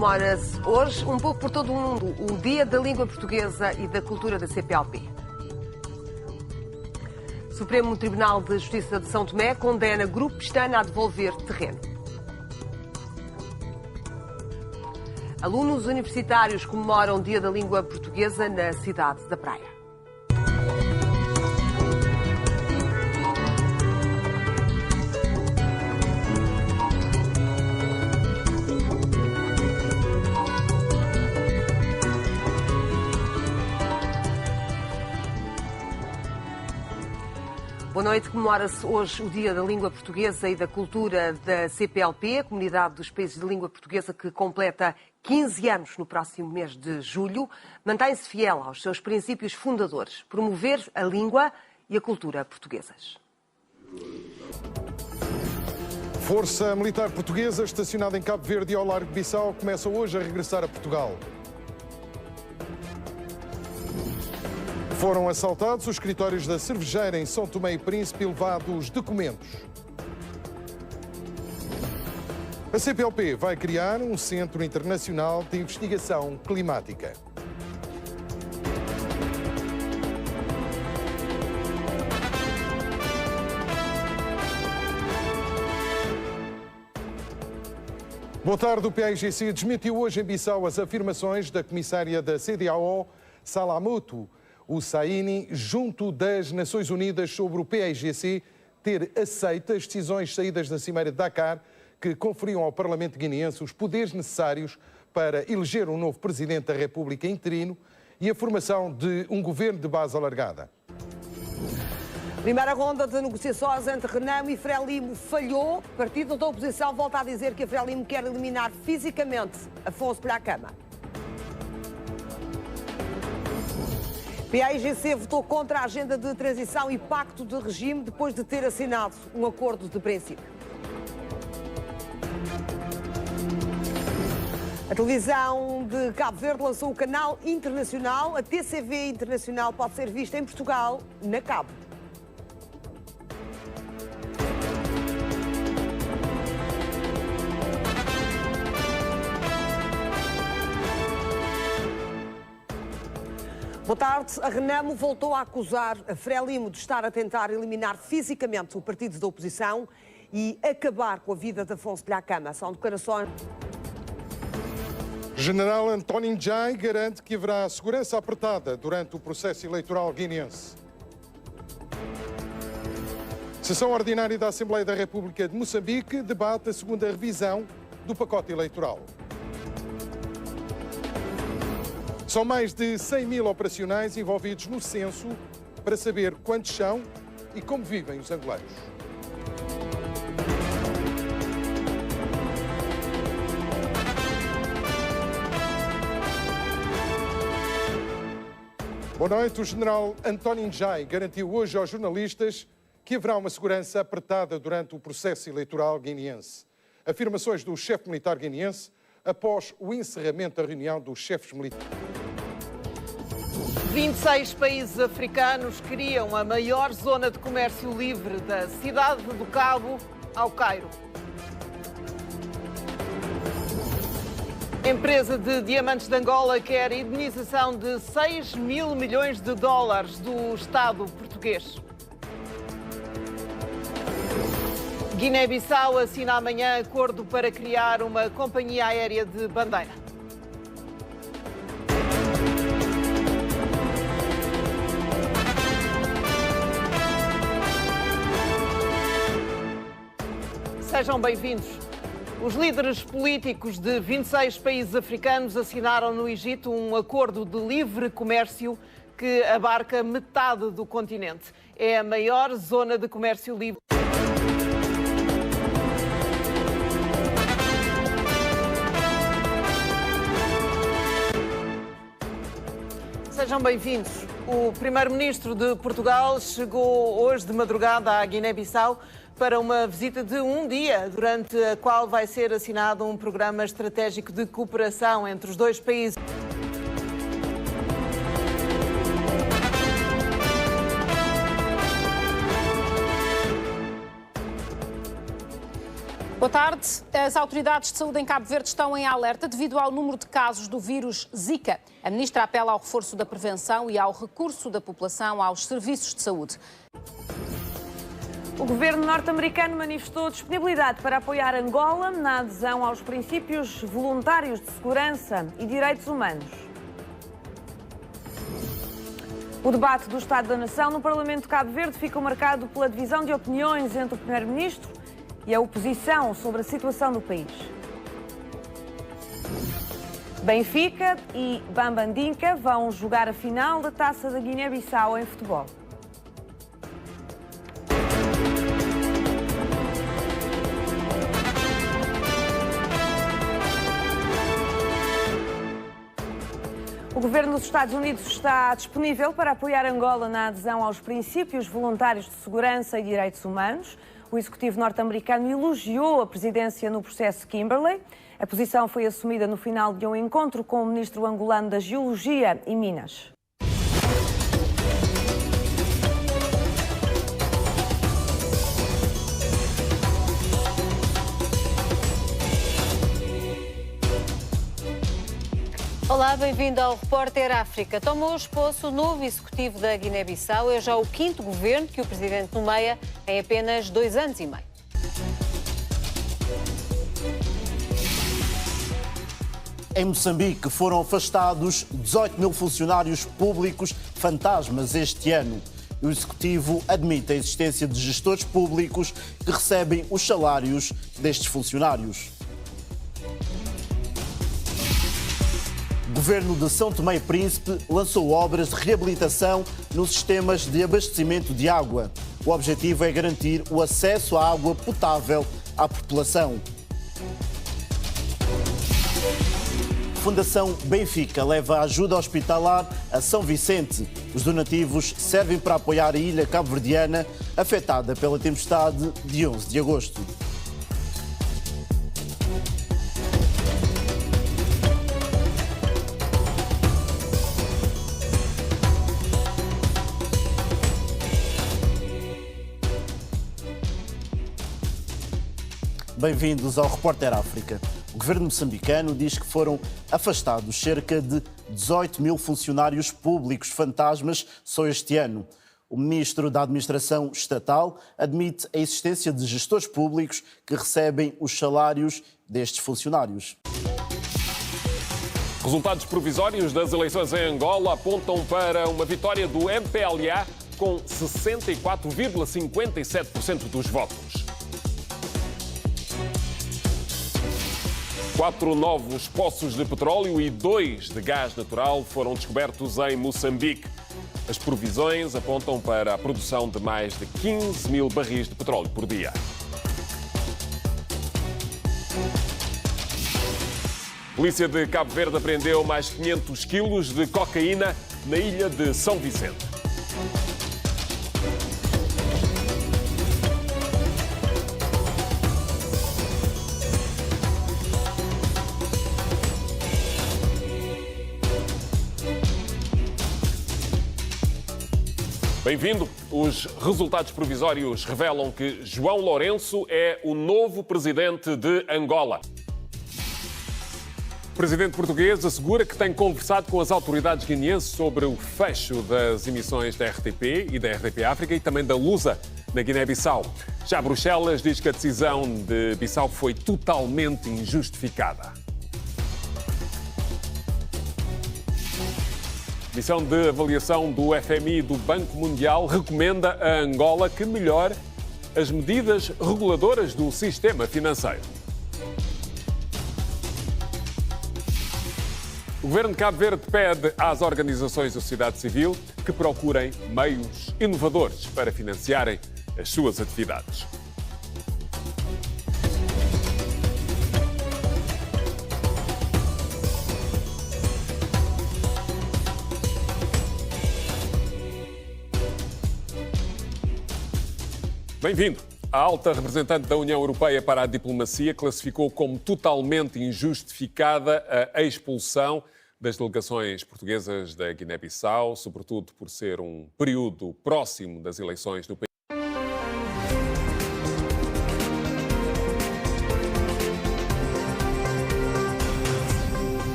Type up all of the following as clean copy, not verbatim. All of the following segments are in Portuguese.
Comemora-se hoje, um pouco por todo o mundo, o Dia da Língua Portuguesa e da Cultura da CPLP. O Supremo Tribunal de Justiça de São Tomé condena Grupo Pestana a devolver terreno. Alunos universitários comemoram o Dia da Língua Portuguesa na cidade da Praia. Boa noite. Comemora-se hoje o Dia da Língua Portuguesa e da Cultura da CPLP, a Comunidade dos Países de Língua Portuguesa, que completa 15 anos no próximo mês de julho. Mantém-se fiel aos seus princípios fundadores: promover a língua e a cultura portuguesas. Força Militar Portuguesa, estacionada em Cabo Verde e ao Largo de Bissau, começa hoje a regressar a Portugal. Foram assaltados os escritórios da cervejeira em São Tomé e Príncipe e levados documentos. A CPLP vai criar um Centro Internacional de Investigação Climática. Boa tarde. O PAIGC desmentiu hoje em Bissau as afirmações da comissária da CEDEAO, Salamoto Hussaini, junto das Nações Unidas, sobre o PAIGC ter aceito as decisões saídas da Cimeira de Dakar, que conferiam ao Parlamento guineense os poderes necessários para eleger um novo Presidente da República interino e a formação de um governo de base alargada. Primeira ronda de negociações entre Renamo e Frelimo falhou. O partido da oposição volta a dizer que a Frelimo quer eliminar fisicamente Afonso Placama. PAIGC votou contra a agenda de transição e pacto de regime depois de ter assinado um acordo de princípio. A televisão de Cabo Verde lançou o canal internacional. A TCV Internacional pode ser vista em Portugal, na Cabo. Boa tarde. A Renamo voltou a acusar a Frelimo de estar a tentar eliminar fisicamente o partido da oposição e acabar com a vida de Afonso Placama. São declarações. General António Njai garante que haverá segurança apertada durante o processo eleitoral guineense. Sessão ordinária da Assembleia da República de Moçambique debate a segunda revisão do pacote eleitoral. São mais de 100 mil operacionais envolvidos no censo para saber quantos são e como vivem os angolanos. Boa noite. O general António Njai garantiu hoje aos jornalistas que haverá uma segurança apertada durante o processo eleitoral guineense. Afirmações do chefe militar guineense após o encerramento da reunião dos chefes militares. 26 países africanos criam a maior zona de comércio livre da cidade do Cabo ao Cairo. A empresa de diamantes de Angola quer indenização de 6 mil milhões de dólares do Estado português. Guiné-Bissau assina amanhã acordo para criar uma companhia aérea de bandeira. Sejam bem-vindos. Os líderes políticos de 26 países africanos assinaram no Egito um acordo de livre comércio que abarca metade do continente. É a maior zona de comércio livre. Sejam bem-vindos. O primeiro-ministro de Portugal chegou hoje de madrugada à Guiné-Bissau para uma visita de um dia, durante a qual vai ser assinado um programa estratégico de cooperação entre os dois países. Boa tarde. As autoridades de saúde em Cabo Verde estão em alerta devido ao número de casos do vírus Zika. A ministra apela ao reforço da prevenção e ao recurso da população aos serviços de saúde. O governo norte-americano manifestou disponibilidade para apoiar Angola na adesão aos princípios voluntários de segurança e direitos humanos. O debate do Estado da Nação no Parlamento de Cabo Verde ficou marcado pela divisão de opiniões entre o Primeiro-Ministro e a oposição sobre a situação do país. Benfica e Bambandinka vão jogar a final da Taça da Guiné-Bissau em futebol. O governo dos Estados Unidos está disponível para apoiar Angola na adesão aos princípios voluntários de segurança e direitos humanos. O executivo norte-americano elogiou a presidência no processo Kimberley. A posição foi assumida no final de um encontro com o ministro angolano da Geologia e Minas. Olá, bem-vindo ao Repórter África. Toma hoje posse o novo executivo da Guiné-Bissau. É já o 5º governo que o presidente nomeia em apenas 2 anos e meio. Em Moçambique foram afastados 18 mil funcionários públicos fantasmas este ano. O executivo admite a existência de gestores públicos que recebem os salários destes funcionários. O governo de São Tomé e Príncipe lançou obras de reabilitação nos sistemas de abastecimento de água. O objetivo é garantir o acesso à água potável à população. A Fundação Benfica leva ajuda hospitalar a São Vicente. Os donativos servem para apoiar a ilha cabo-verdiana afetada pela tempestade de 11 de agosto. Bem-vindos ao Repórter África. O governo moçambicano diz que foram afastados cerca de 18 mil funcionários públicos fantasmas só este ano. O ministro da Administração Estatal admite a existência de gestores públicos que recebem os salários destes funcionários. Resultados provisórios das eleições em Angola apontam para uma vitória do MPLA com 64,57% dos votos. 4 novos poços de petróleo e 2 de gás natural foram descobertos em Moçambique. As previsões apontam para a produção de mais de 15 mil barris de petróleo por dia. A polícia de Cabo Verde apreendeu mais 500 quilos de cocaína na ilha de São Vicente. Bem-vindo. Os resultados provisórios revelam que João Lourenço é o novo presidente de Angola. O presidente português assegura que tem conversado com as autoridades guineenses sobre o fecho das emissões da RTP e da RDP África e também da Lusa na Guiné-Bissau. Já Bruxelas diz que a decisão de Bissau foi totalmente injustificada. A missão de avaliação do FMI e do Banco Mundial recomenda a Angola que melhore as medidas reguladoras do sistema financeiro. O governo de Cabo Verde pede às organizações da sociedade civil que procurem meios inovadores para financiarem as suas atividades. Bem-vindo. A alta representante da União Europeia para a diplomacia classificou como totalmente injustificada a expulsão das delegações portuguesas da Guiné-Bissau, sobretudo por ser um período próximo das eleições do país.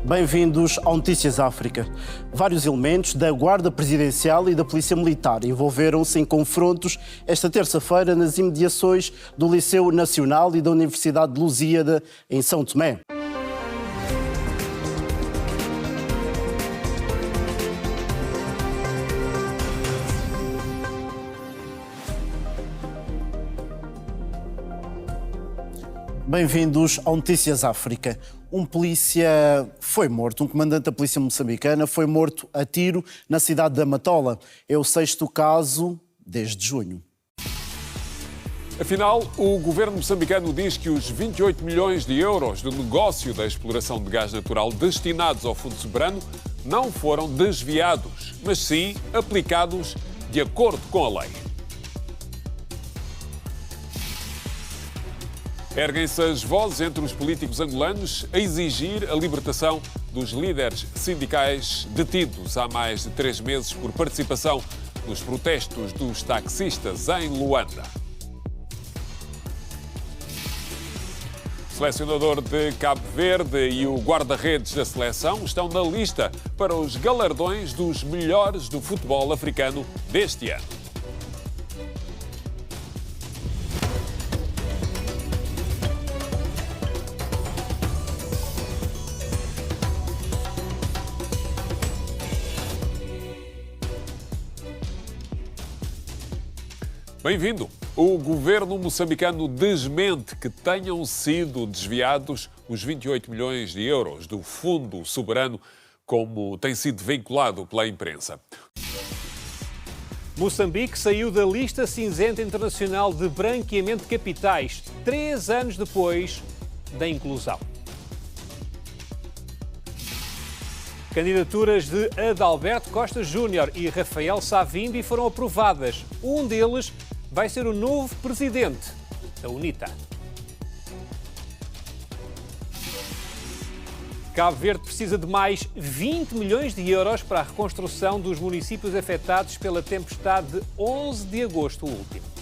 Bem-vindos ao Notícias África. Vários elementos da Guarda Presidencial e da Polícia Militar envolveram-se em confrontos esta terça-feira nas imediações do Liceu Nacional e da Universidade de Lusíada, em São Tomé. Bem-vindos ao Notícias África. Um polícia foi morto, um comandante da polícia moçambicana foi morto a tiro na cidade da Matola. É o 6º caso desde junho. Afinal, o governo moçambicano diz que os 28 milhões de euros do negócio da exploração de gás natural destinados ao Fundo Soberano não foram desviados, mas sim aplicados de acordo com a lei. Erguem-se as vozes entre os políticos angolanos a exigir a libertação dos líderes sindicais detidos há mais de 3 meses por participação nos protestos dos taxistas em Luanda. O selecionador de Cabo Verde e o guarda-redes da seleção estão na lista para os galardões dos melhores do futebol africano deste ano. Bem-vindo! O governo moçambicano desmente que tenham sido desviados os 28 milhões de euros do Fundo Soberano, como tem sido vinculado pela imprensa. Moçambique saiu da lista cinzenta internacional de branqueamento de capitais, 3 anos depois da inclusão. Candidaturas de Adalberto Costa Júnior e Rafael Savimbi foram aprovadas. Um deles vai ser o novo presidente da UNITA. Cabo Verde precisa de mais 20 milhões de euros para a reconstrução dos municípios afetados pela tempestade de 11 de agosto último.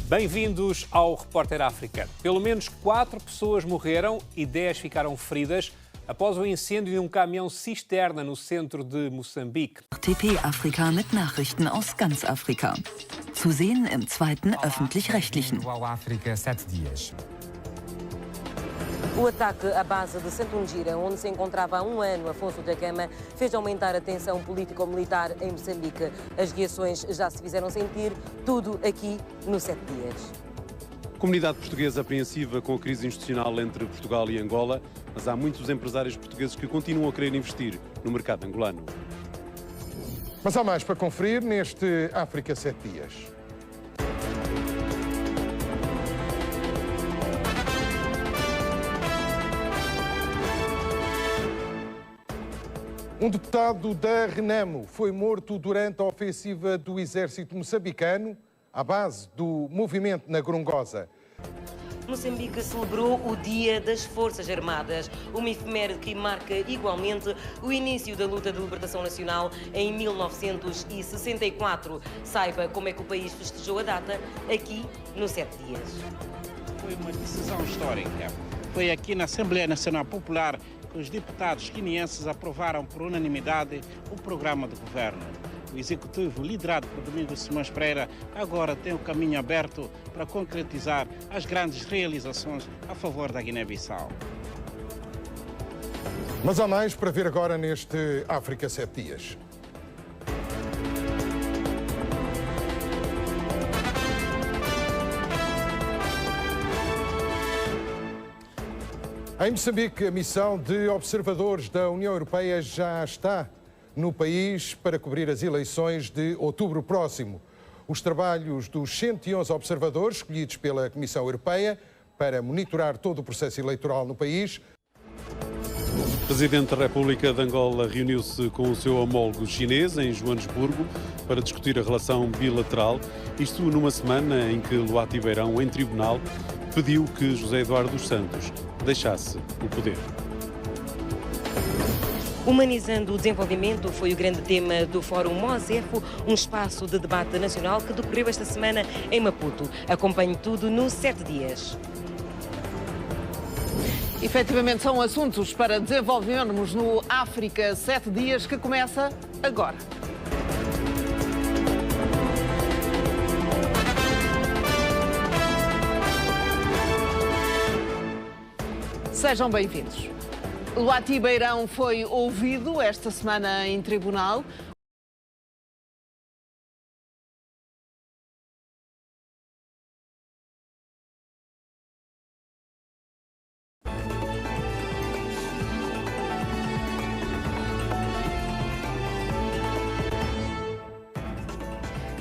Bem-vindos ao Repórter África. Pelo menos 4 pessoas morreram e 10 ficaram feridas após o incêndio de um caminhão cisterna no centro de Moçambique. RTP Afrika mit Nachrichten aus ganz Afrika. Zu sehen im 2. öffentlich-rechtlichen. África 7 dias. O ataque à base de Santungira, onde se encontrava há um ano Afonso da Gama, fez aumentar a tensão político-militar em Moçambique. As reações já se fizeram sentir, tudo aqui no 7 dias. Comunidade portuguesa apreensiva com a crise institucional entre Portugal e Angola, mas há muitos empresários portugueses que continuam a querer investir no mercado angolano. Mas há mais para conferir neste África 7 dias. Um deputado da Renamo foi morto durante a ofensiva do exército moçambicano à base do movimento na Grongosa. Moçambique celebrou o Dia das Forças Armadas, uma efeméride que marca igualmente o início da luta de libertação nacional em 1964. Saiba como é que o país festejou a data aqui no 7 dias. Foi uma decisão histórica. Foi aqui na Assembleia Nacional Popular que os deputados guineenses aprovaram por unanimidade o programa de governo. O executivo, liderado por Domingos Simões Pereira, agora tem o caminho aberto para concretizar as grandes realizações a favor da Guiné-Bissau. Mas há mais para ver agora neste África 7 dias. Em Moçambique, a missão de observadores da União Europeia já está no país para cobrir as eleições de outubro próximo. Os trabalhos dos 111 observadores escolhidos pela Comissão Europeia para monitorar todo o processo eleitoral no país. O Presidente da República de Angola reuniu-se com o seu homólogo chinês em Joanesburgo para discutir a relação bilateral, isto numa semana em que Luati Beirão, em tribunal, pediu que José Eduardo dos Santos deixasse o poder. Humanizando o desenvolvimento foi o grande tema do Fórum Mosefo, um espaço de debate nacional que decorreu esta semana em Maputo. Acompanhe tudo no 7 dias. Efetivamente são assuntos para desenvolvermos no África 7 dias, que começa agora. Sejam bem-vindos. Luati Beirão foi ouvido esta semana em tribunal.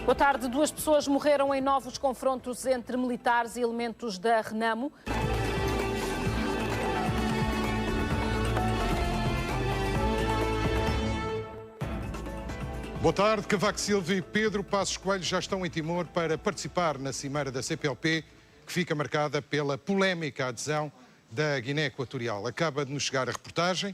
Boa tarde. 2 pessoas morreram em novos confrontos entre militares e elementos da Renamo. Boa tarde. Cavaco Silva e Pedro Passos Coelho já estão em Timor para participar na cimeira da CPLP, que fica marcada pela polémica adesão da Guiné Equatorial. Acaba de nos chegar a reportagem.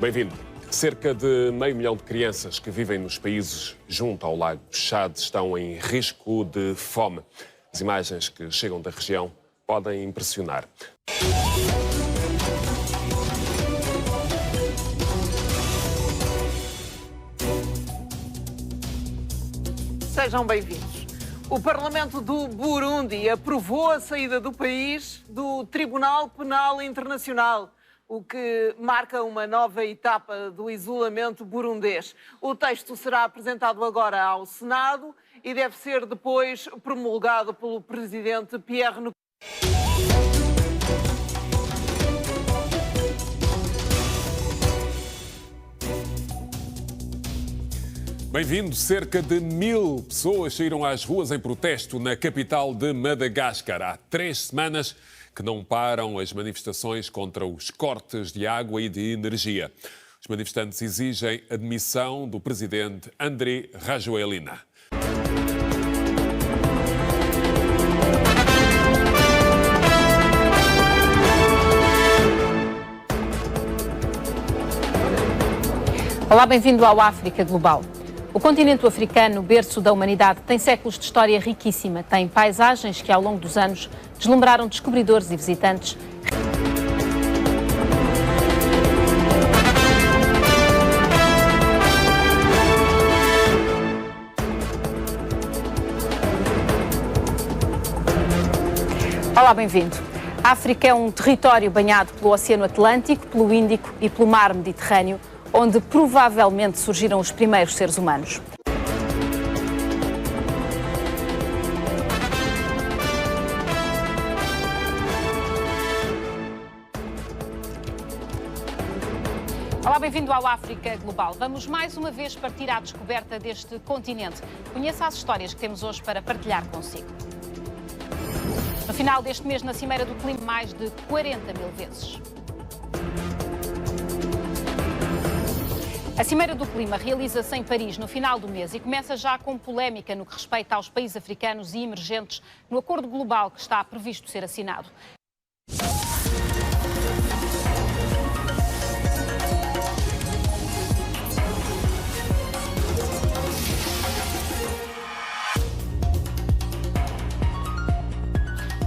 Bem-vindo. Cerca de 500 mil de crianças que vivem nos países junto ao lago Chad estão em risco de fome. As imagens que chegam da região podem impressionar. Sejam bem-vindos. O Parlamento do Burundi aprovou a saída do país do Tribunal Penal Internacional, o que marca uma nova etapa do isolamento burundês. O texto será apresentado agora ao Senado e deve ser depois promulgado pelo presidente Pierre Nkurunziza. Bem-vindo. Cerca de 1000 pessoas saíram às ruas em protesto na capital de Madagascar. Há 3 semanas que não param as manifestações contra os cortes de água e de energia. Os manifestantes exigem a demissão do presidente André Rajoelina. Olá, bem-vindo ao África Global. O continente africano, berço da humanidade, tem séculos de história riquíssima. Tem paisagens que, ao longo dos anos, deslumbraram descobridores e visitantes. Olá, bem-vindo. A África é um território banhado pelo Oceano Atlântico, pelo Índico e pelo Mar Mediterrâneo, onde provavelmente surgiram os primeiros seres humanos. Olá, bem-vindo ao África Global. Vamos mais uma vez partir à descoberta deste continente. Conheça as histórias que temos hoje para partilhar consigo. No final deste mês, na Cimeira do Clima, mais de 40 mil vezes. A Cimeira do Clima realiza-se em Paris no final do mês e começa já com polémica no que respeita aos países africanos e emergentes no acordo global que está previsto ser assinado.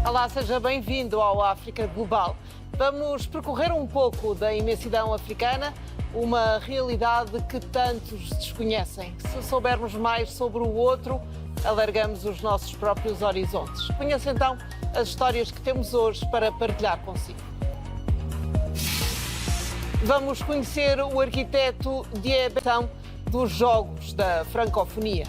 Olá, seja bem-vindo ao África Global. Vamos percorrer um pouco da imensidão africana, uma realidade que tantos desconhecem. Se soubermos mais sobre o outro, alargamos os nossos próprios horizontes. Conheça então as histórias que temos hoje para partilhar consigo. Vamos conhecer o arquiteto Dié dos Jogos da Francofonia.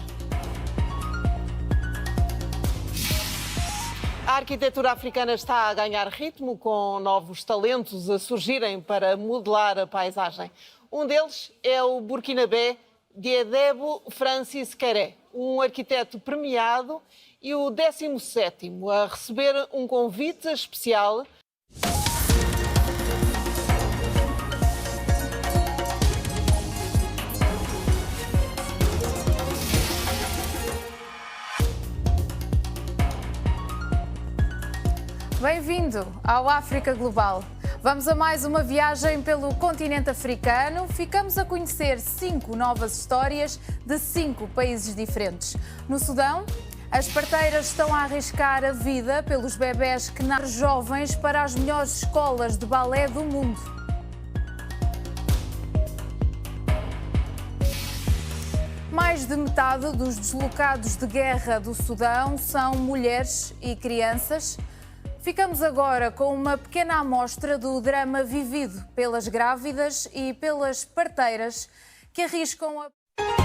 A arquitetura africana está a ganhar ritmo, com novos talentos a surgirem para modelar a paisagem. Um deles é o burkinabé Diedebo Francis Kéré, um arquiteto premiado e o 17º a receber um convite especial. Bem-vindo ao África Global. Vamos a mais uma viagem pelo continente africano. Ficamos a conhecer 5 novas histórias de 5 países diferentes. No Sudão, as parteiras estão a arriscar a vida pelos bebés que nascem jovens para as melhores escolas de balé do mundo. Mais de metade dos deslocados de guerra do Sudão são mulheres e crianças. Ficamos agora com uma pequena amostra do drama vivido pelas grávidas e pelas parteiras que arriscam a...